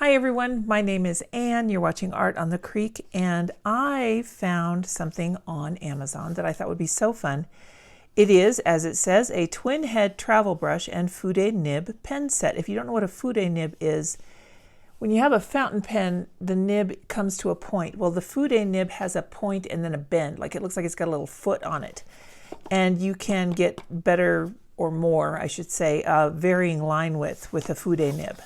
Hi everyone, my name is Anne. You're watching Art on the Creek, and I found something on Amazon that I thought would be so fun. It is, as it says, a twin head travel brush and Fude nib pen set. If you don't know what a Fude nib is, when you have a fountain pen, the nib comes to a point. Well, the Fude nib has a point and then a bend, like it looks like it's got a little foot on it. And you can get better, or more, I should say, varying line width with a Fude nib.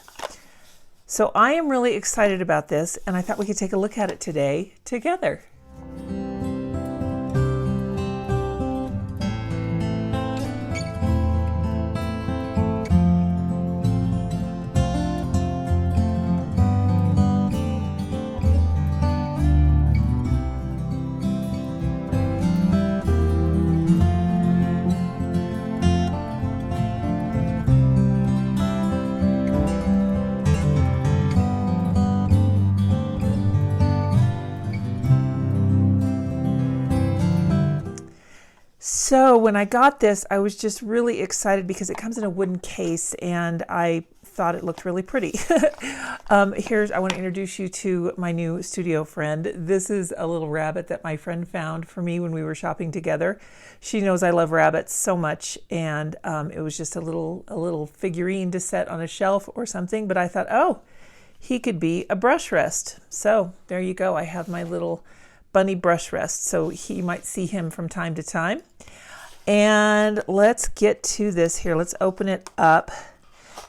So I am really excited about this, and I thought we could take a look at it today together. So when I got this, I was just really excited because it comes in a wooden case, and I thought it looked really pretty. I want to introduce you to my new studio friend. This is a little rabbit that my friend found for me when we were shopping together. She knows I love rabbits so much, and it was just a little figurine to set on a shelf or something. But I thought, oh, he could be a brush rest. So there you go. I have my little bunny brush rest, so you might see him from time to time. And let's get to this here. Let's open it up.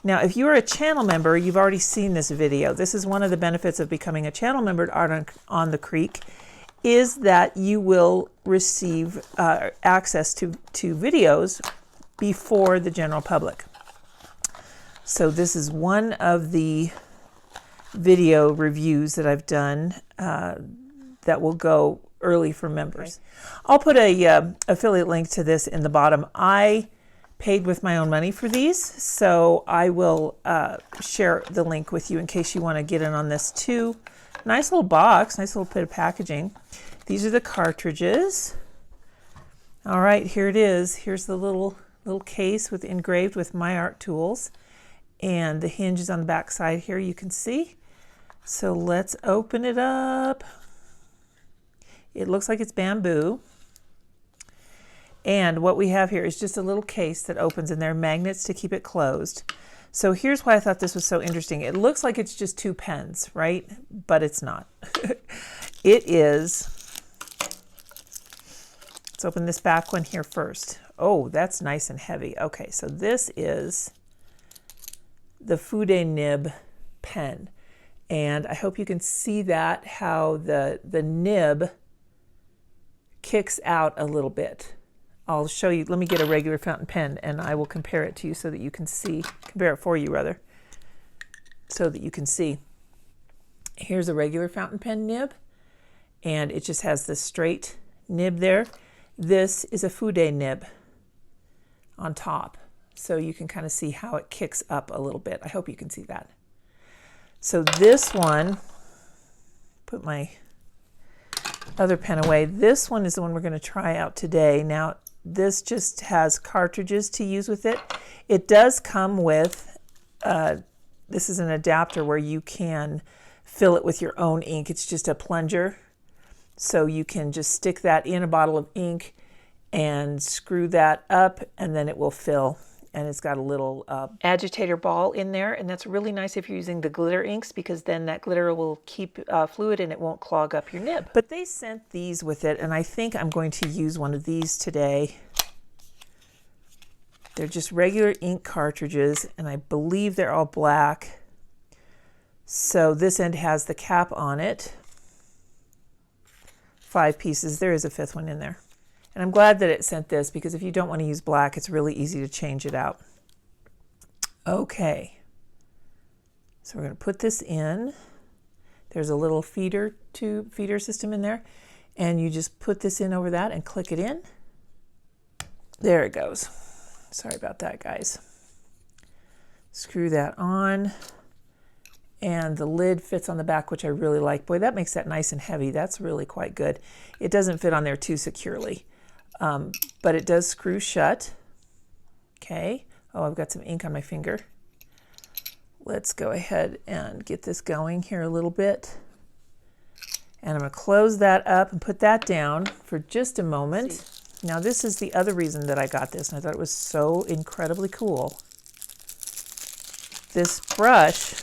Now, if you are a channel member, you've already seen this video. This is one of the benefits of becoming a channel member at Art on the Creek, is that you will receive access to videos before the general public. So this is one of the video reviews that I've done that will go early for members. Okay. I'll put a affiliate link to this in the bottom. I paid with my own money for these, so I will share the link with you in case you want to get in on this too. Nice little box, nice little bit of packaging. These are the cartridges. All right, here it is. Here's the little case with engraved with my art tools, and the hinge is on the back side here, you can see. So let's open it up. It looks like it's bamboo. And what we have here is just a little case that opens, and there are magnets to keep it closed. So here's why I thought this was so interesting. It looks like it's just two pens, right? But it's not. It is. Let's open this back one here first. Oh, that's nice and heavy. Okay, so this is the Fude nib pen. And I hope you can see that, how the nib kicks out a little bit. I'll show you. Let me get a regular fountain pen and I will compare it to you so that you can see. Compare it for you, rather, so that you can see. Here's a regular fountain pen nib, and it just has this straight nib there. This is a Fude nib on top, so you can kind of see how it kicks up a little bit. I hope you can see that. So this one, put my other pen away. This one is the one we're going to try out today. Now, this just has cartridges to use with it. It does come with, this is an adapter where you can fill it with your own ink. It's just a plunger. So you can just stick that in a bottle of ink and screw that up, and then it will fill. And it's got a little agitator ball in there, and that's really nice if you're using the glitter inks, because then that glitter will keep fluid and it won't clog up your nib. But they sent these with it, and I think I'm going to use one of these today. They're just regular ink cartridges, and I believe they're all black. So this end has the cap on it. 5 pieces. There is a 5th one in there. And I'm glad that it sent this, because if you don't want to use black, it's really easy to change it out. Okay. So we're going to put this in. There's a little feeder system in there. And you just put this in over that and click it in. There it goes. Sorry about that, guys. Screw that on. And the lid fits on the back, which I really like. Boy, that makes that nice and heavy. That's really quite good. It doesn't fit on there too securely. But it does screw shut. Okay. Oh, I've got some ink on my finger. let's go ahead and get this going here a little bit. And I'm going to close that up and put that down for just a moment. Now this is the other reason that I got this, and I thought it was so incredibly cool. This brush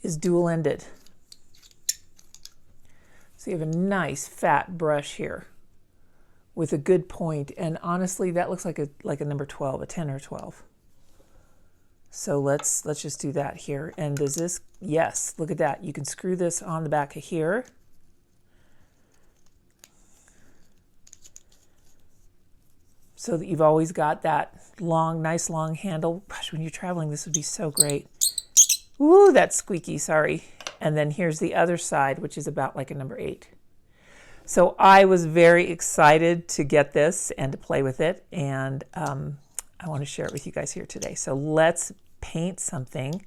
is dual-ended. So you have a nice fat brush here with a good point, and honestly that looks like a number 12, a 10 or 12. So let's just do that here. And does this, yes, look at that. You can screw this on the back of here. So that you've always got that long, nice long handle. Gosh, when you're traveling, this would be so great. Ooh, that's squeaky, sorry. And then here's the other side, which is about like a number 8. So I was very excited to get this and to play with it. And I want to share it with you guys here today. So let's paint something.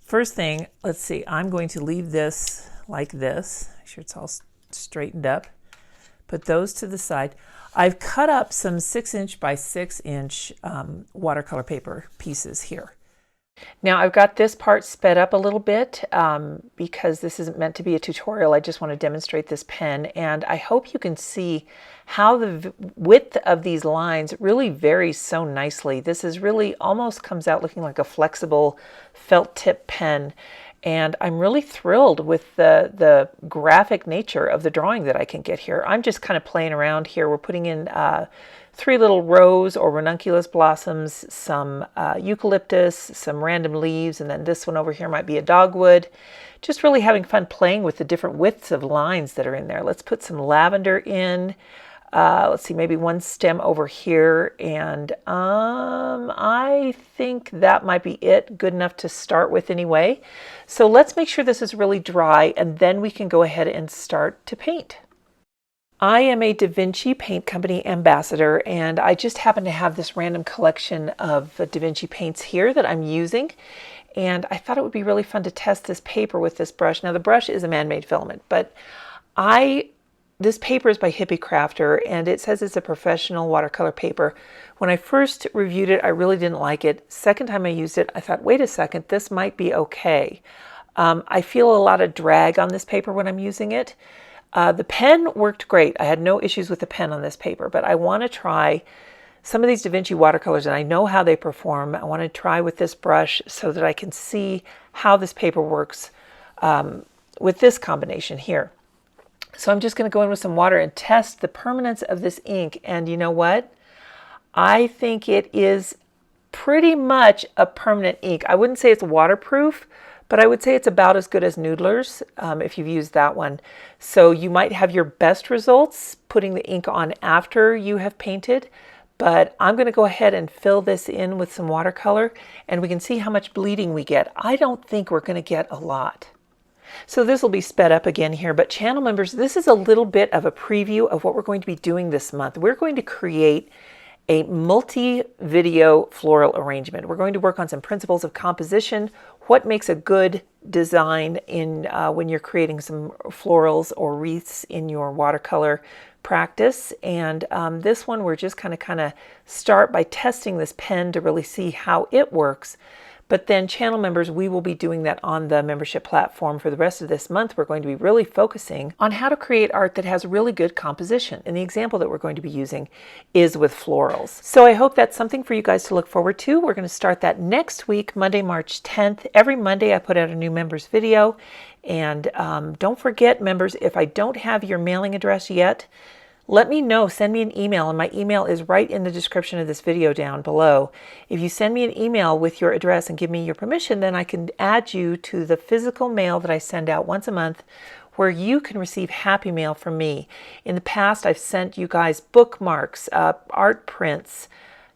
First thing, let's see, I'm going to leave this like this. Make sure it's all straightened up. Put those to the side. I've cut up some 6" by 6" watercolor paper pieces here. Now I've got this part sped up a little bit because this isn't meant to be a tutorial. I just want to demonstrate this pen, and I hope you can see how the width of these lines really varies so nicely. This is really almost comes out looking like a flexible felt tip pen, and I'm really thrilled with the graphic nature of the drawing that I can get here. I'm just kind of playing around here. We're putting in 3 little rose or ranunculus blossoms, some eucalyptus, some random leaves, and then this one over here might be a dogwood. Just really having fun playing with the different widths of lines that are in there. Let's put some lavender in. Let's see, maybe one stem over here, and I think that might be it, good enough to start with anyway. So let's make sure this is really dry, and then we can go ahead and start to paint. I am a Da Vinci Paint Company ambassador, and I just happen to have this random collection of Da Vinci paints here that I'm using, and I thought it would be really fun to test this paper with this brush. Now the brush is a man-made filament, but this paper is by Hippie Crafter, and it says it's a professional watercolor paper. When I first reviewed it, I really didn't like it. Second time I used it, I thought, wait a second, this might be okay. I feel a lot of drag on this paper when I'm using it. The pen worked great. I had no issues with the pen on this paper, but I want to try some of these Da Vinci watercolors, and I know how they perform. I want to try with this brush so that I can see how this paper works with this combination here. So I'm just going to go in with some water and test the permanence of this ink. And you know what? I think it is pretty much a permanent ink. I wouldn't say it's waterproof, but I would say it's about as good as Noodler's if you've used that one. So you might have your best results putting the ink on after you have painted, but I'm going to go ahead and fill this in with some watercolor, and we can see how much bleeding we get. I don't think we're going to get a lot. So this will be sped up again here, but channel members, this is a little bit of a preview of what we're going to be doing this month. We're going to create a multi-video floral arrangement. We're going to work on some principles of composition, what makes a good design in when you're creating some florals or wreaths in your watercolor practice. And this one, we're just kind of start by testing this pen to really see how it works. But then channel members, we will be doing that on the membership platform for the rest of this month. We're going to be really focusing on how to create art that has really good composition. And the example that we're going to be using is with florals. So I hope that's something for you guys to look forward to. We're going to start that next week, Monday, March 10th. Every Monday I put out a new members video. And don't forget, members, if I don't have your mailing address yet, let me know. Send me an email, and my email is right in the description of this video down below. If you send me an email with your address and give me your permission, then I can add you to the physical mail that I send out once a month, where you can receive happy mail from me. In the past, I've sent you guys bookmarks, art prints.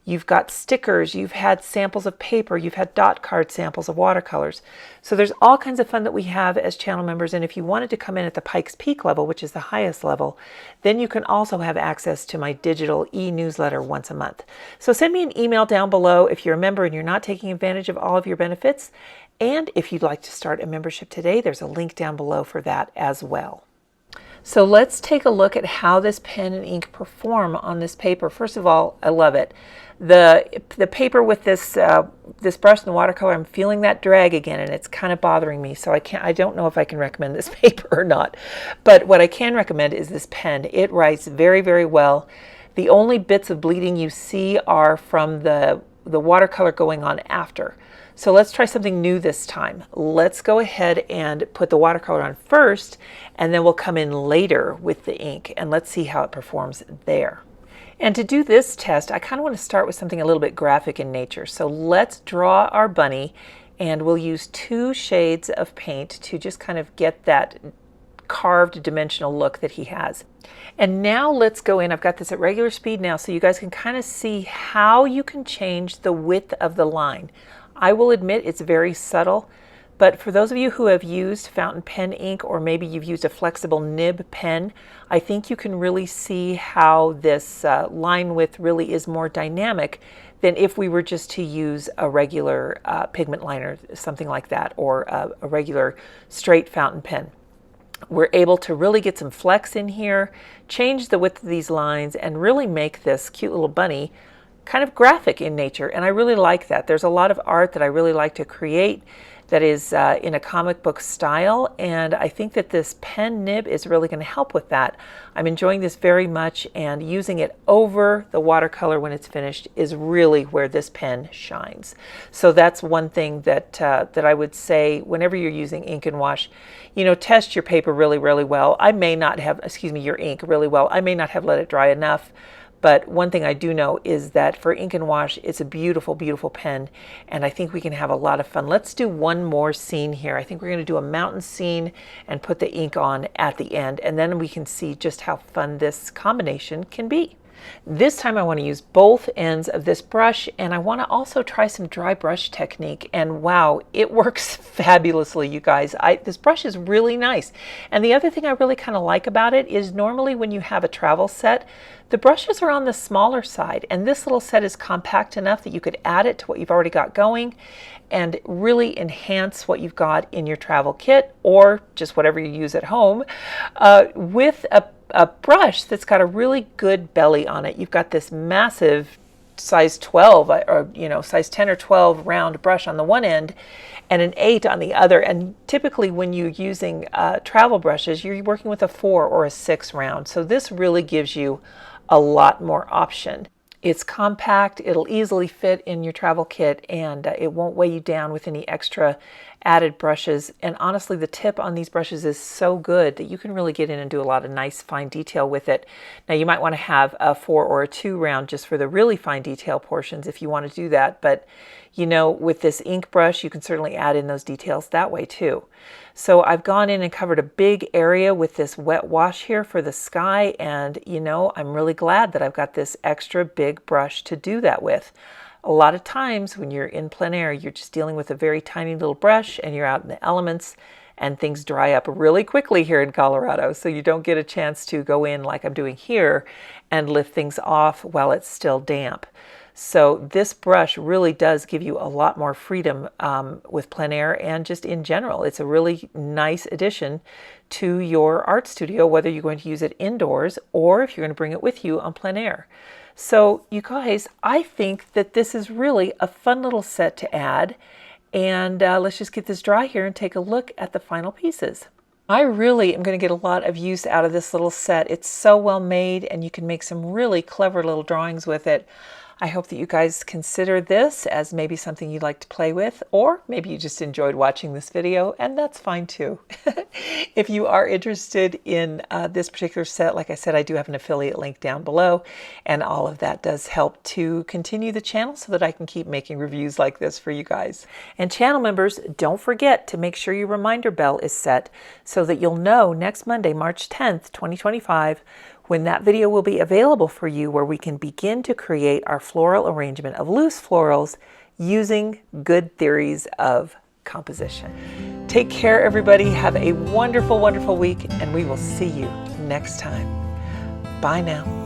You've got stickers, you've had samples of paper, you've had dot card samples of watercolors. So there's all kinds of fun that we have as channel members, and if you wanted to come in at the Pikes Peak level, which is the highest level, then you can also have access to my digital e-newsletter once a month. So send me an email down below if you're a member and you're not taking advantage of all of your benefits. And if you'd like to start a membership today, there's a link down below for that as well. So let's take a look at how this pen and ink perform on this paper. First of all, I love it. The paper with this this brush and the watercolor, I'm feeling that drag again, and it's kind of bothering me. So I don't know if I can recommend this paper or not. But what I can recommend is this pen. It writes very, very well. The only bits of bleeding you see are from the watercolor going on after. So let's try something new this time. Let's go ahead and put the watercolor on first, and then we'll come in later with the ink, and let's see how it performs there. And to do this test, I kind of want to start with something a little bit graphic in nature. So let's draw our bunny, and we'll use 2 shades of paint to just kind of get that carved dimensional look that he has. And now let's go in. I've got this at regular speed now, so you guys can kind of see how you can change the width of the line. I will admit it's very subtle, but for those of you who have used fountain pen ink, or maybe you've used a flexible nib pen, I think you can really see how this line width really is more dynamic than if we were just to use a regular pigment liner, something like that, or a regular straight fountain pen. We're able to really get some flex in here, change the width of these lines, and really make this cute little bunny kind of graphic in nature, and I really like that. There's a lot of art that I really like to create that is in a comic book style, and I think that this pen nib is really going to help with that. I'm enjoying this very much, and using it over the watercolor when it's finished is really where this pen shines. So that's one thing that that I would say whenever you're using ink and wash, you know, test your paper really, really well. I may not have, your ink really well. I may not have let it dry enough. But one thing I do know is that for ink and wash, it's a beautiful, beautiful pen, and I think we can have a lot of fun. Let's do one more scene here. I think we're going to do a mountain scene and put the ink on at the end, and then we can see just how fun this combination can be. This time I want to use both ends of this brush, and I want to also try some dry brush technique, and wow, it works fabulously, you guys. This brush is really nice. And the other thing I really kind of like about it is normally when you have a travel set, the brushes are on the smaller side, and this little set is compact enough that you could add it to what you've already got going and really enhance what you've got in your travel kit, or just whatever you use at home, with a brush that's got a really good belly on it. You've got this massive size 12 or size 10 or 12 round brush on the one end and an 8 on the other, and typically when you're using travel brushes, you're working with a 4 or a 6 round. So this really gives you a lot more option. It's compact, it'll easily fit in your travel kit, and it won't weigh you down with any extra added brushes. And honestly, the tip on these brushes is so good that you can really get in and do a lot of nice fine detail with it. Now you might want to have a 4 or a 2 round just for the really fine detail portions if you want to do that, but you know, with this ink brush you can certainly add in those details that way too. So I've gone in and covered a big area with this wet wash here for the sky, and you know, I'm really glad that I've got this extra big brush to do that with. A lot of times when you're in plein air, you're just dealing with a very tiny little brush and you're out in the elements, and things dry up really quickly here in Colorado, so you don't get a chance to go in like I'm doing here and lift things off while it's still damp. So this brush really does give you a lot more freedom with plein air and just in general. It's a really nice addition to your art studio, whether you're going to use it indoors or if you're going to bring it with you on plein air. So you guys, I think that this is really a fun little set to add, and let's just get this dry here and take a look at the final pieces. I really am going to get a lot of use out of this little set. It's so well made, and you can make some really clever little drawings with it. I hope that you guys consider this as maybe something you'd like to play with, or maybe you just enjoyed watching this video, and that's fine too. If you are interested in this particular set, like I said, I do have an affiliate link down below, and all of that does help to continue the channel so that I can keep making reviews like this for you guys. And channel members, don't forget to make sure your reminder bell is set so that you'll know next Monday, March 10th, 2025, when that video will be available for you, where we can begin to create our floral arrangement of loose florals using good theories of composition. Take care, everybody. Have a wonderful, wonderful week, and we will see you next time. Bye now.